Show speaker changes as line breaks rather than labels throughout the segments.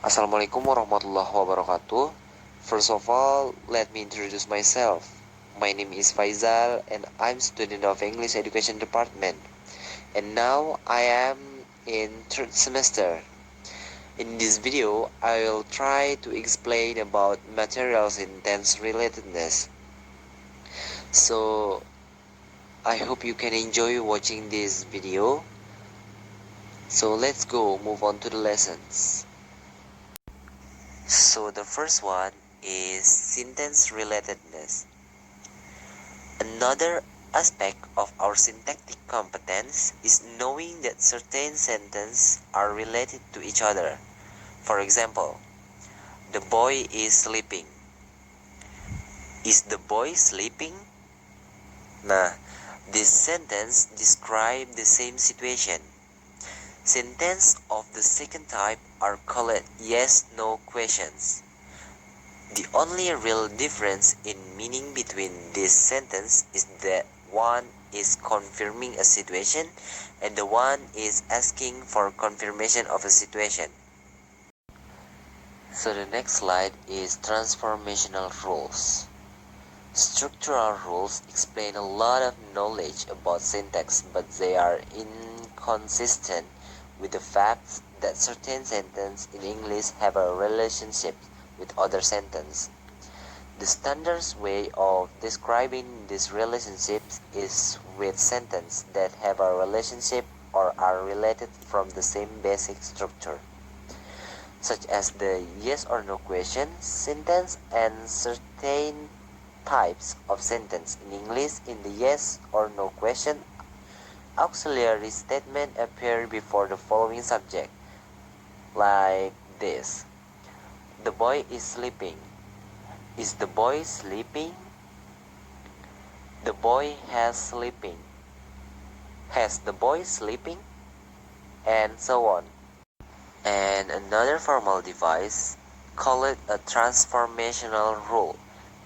Assalamualaikum warahmatullahi wabarakatuh. First of all, let me introduce myself. My name is Faizal and I'm student of English Education Department. And now I am in third semester. In this video, I will try to explain about materials in tense relatedness. So, I hope you can enjoy watching this video. So let's go move on to the lessons. So the first one is sentence relatedness. Another aspect of our syntactic competence is knowing that certain sentences are related to each other. For example, the boy is sleeping. Is the boy sleeping? Nah, this sentence describes the same situation. Sentences of the second type are called yes-no questions. The only real difference in meaning between this sentence is that one is confirming a situation and the one is asking for confirmation of a situation. So the next slide is transformational rules. Structural rules explain a lot of knowledge about syntax, but they are inconsistent with the fact that certain sentences in English have a relationship with other sentences. The standard way of describing these relationships is with sentences that have a relationship or are related from the same basic structure, such as the yes or no question sentence and certain types of sentence in English. In the yes or no question, auxiliary statement appear before the following subject, like this: the boy is sleeping. Is the boy sleeping? The boy has sleeping. Has the boy sleeping? And so on. And another formal device, call it a transformational rule,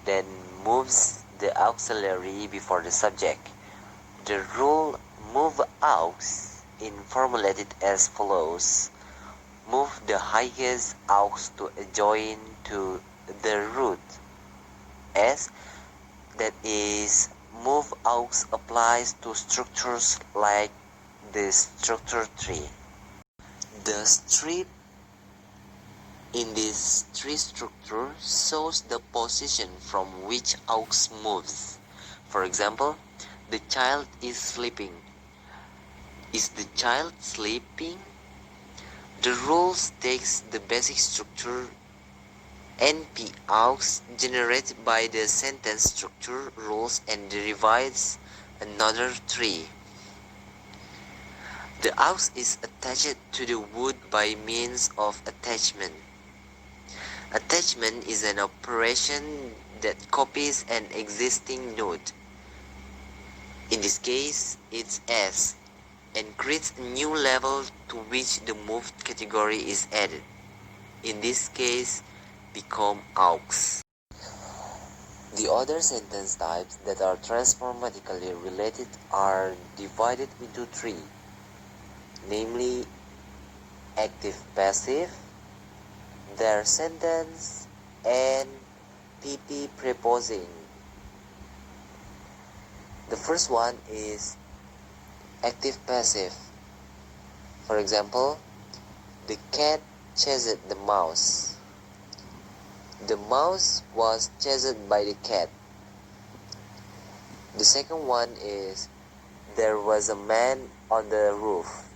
that moves the auxiliary before the subject. The rule move aux is formulated as follows: move the highest aux to adjoin to the root. S, that is, move aux applies to structures like the structure tree. The strip in this tree structure shows the position from which aux moves. For example, the child is sleeping. Is the child sleeping? The rules takes the basic structure NP aux generated by the sentence structure rules and derives another tree. The aux is attached to the wood by means of attachment. Attachment is an operation that copies an existing node. In this case, it's S, and creates a new level to which the moved category is added. In this case, become aux. The other sentence types that are transformatically related are divided into three, namely active-passive, their sentence, and PP preposing. The first one is active-passive. For example, the cat chased the mouse. The mouse was chased by the cat. The second one is there was a man on the roof.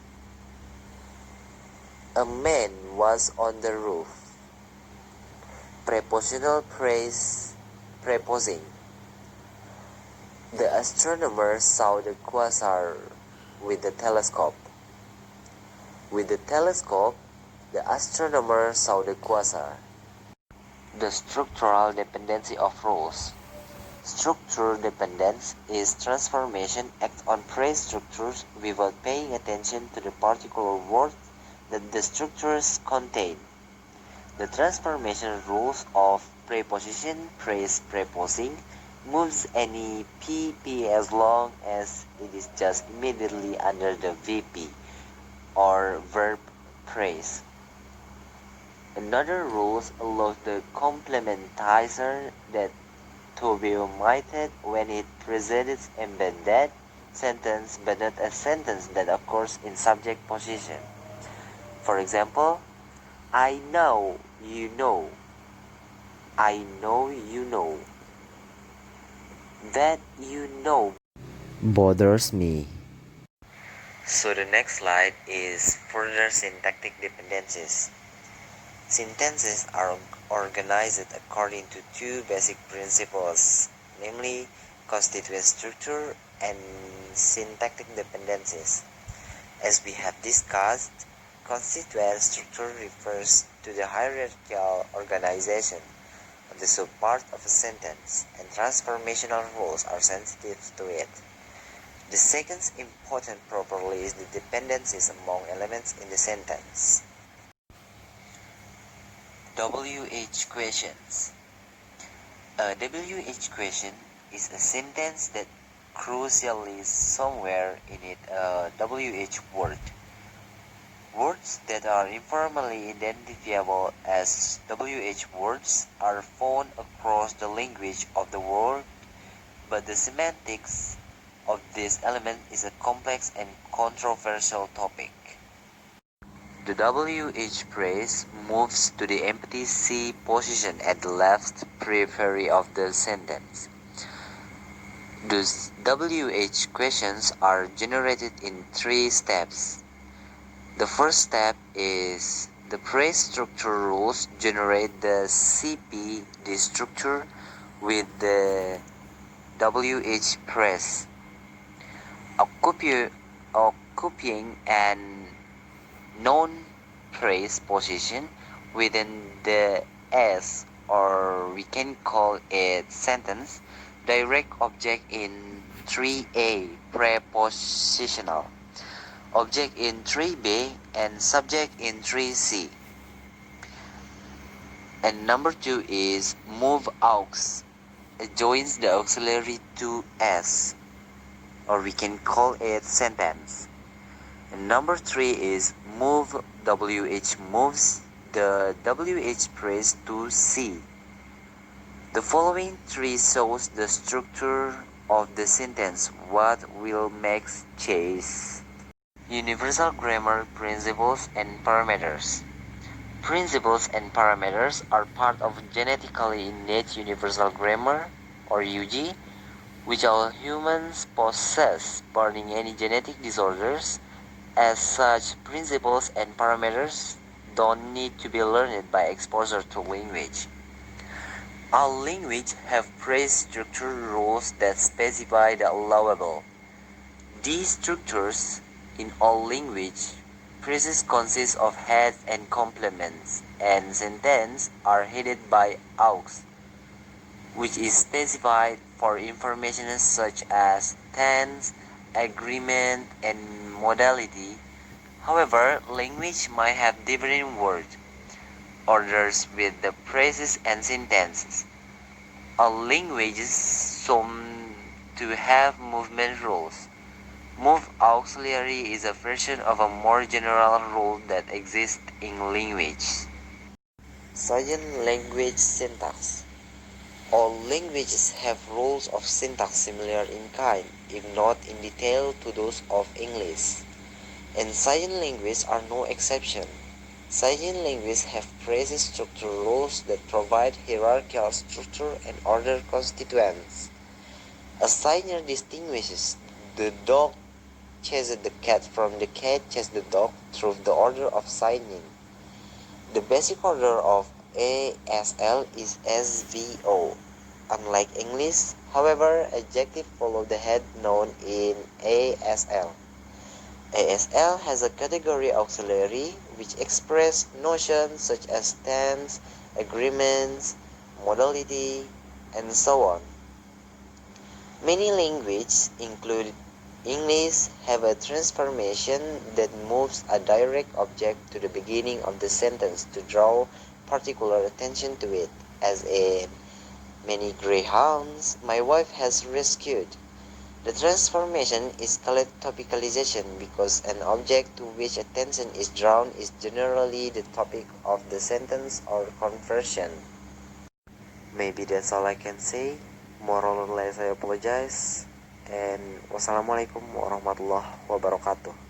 A man was on the roof. Prepositional phrase preposing. The astronomer saw the quasar with the telescope. With the telescope, the astronomer saw the quasar. The structural dependency of rules. Structure dependence is transformation acts on phrase structures without paying attention to the particular words that the structures contain. The transformation rules of preposition phrase preposing moves any PP as long as it is just immediately under the VP or verb phrase. Another rule allows the complementizer that to be omitted when it precedes embedded sentence but not a sentence that occurs in subject position. For example, I know you know. I know you know. That you know bothers me. So the next slide is further syntactic dependencies. Sentences are organized according to two basic principles, namely constituent structure and syntactic dependencies. As we have discussed, constituent structure refers to the hierarchical organization of the subpart of a sentence, and transformational rules are sensitive to it. The second important property is the dependencies among elements in the sentence. WH questions. A WH question is a sentence that crucially somewhere in it a WH word. Words that are informally identifiable as WH words are found across the language of the world, but the semantics of this element is a complex and controversial topic. The WH phrase moves to the empty C position at the left periphery of the sentence. Thus, WH questions are generated in three steps. The first step is the phrase structure rules generate the CP, the structure, with the WH phrase, occupying an non-phrase position within the S, or we can call it sentence, direct object in 3A, prepositional, object in 3B, and subject in 3C. And number 2 is move aux. It joins the auxiliary to S, or we can call it sentence. And number 3 is move WH moves the WH phrase to C. The following three shows the structure of the sentence. What will make chase? Universal grammar principles and parameters. Principles and parameters are part of genetically innate universal grammar, or UG, which all humans possess, barring any genetic disorders. As such, principles and parameters don't need to be learned by exposure to language. All languages have phrase structure rules that specify the allowable. These structures in all language phrases consist of heads and complements, and sentences are headed by aux, which is specified for information such as tense, agreement, and modality. However, language might have different word orders with the phrases and sentences. All languages seem to have movement rules. Move auxiliary is a version of a more general rule that exists in language. Science language syntax. All languages have rules of syntax similar in kind, if not in detail, to those of English. And Science languages are no exception. Science languages have phrase structure rules that provide hierarchical structure and order constituents. A signer distinguishes the dog chases the cat from the cat chases the dog through the order of signing. The basic order of ASL is SVO. Unlike English, however, adjectives follow the head noun in ASL. ASL has a category auxiliary which express notions such as tense, agreements, modality, and so on. Many languages, including English, have a transformation that moves a direct object to the beginning of the sentence to draw particular attention to it, as in many greyhounds my wife has rescued. The transformation is called topicalization because an object to which attention is drawn is generally the topic of the sentence or conversion. Maybe that's all I can say. More or less I apologize. And wassalamualaikum warahmatullahi wabarakatuh.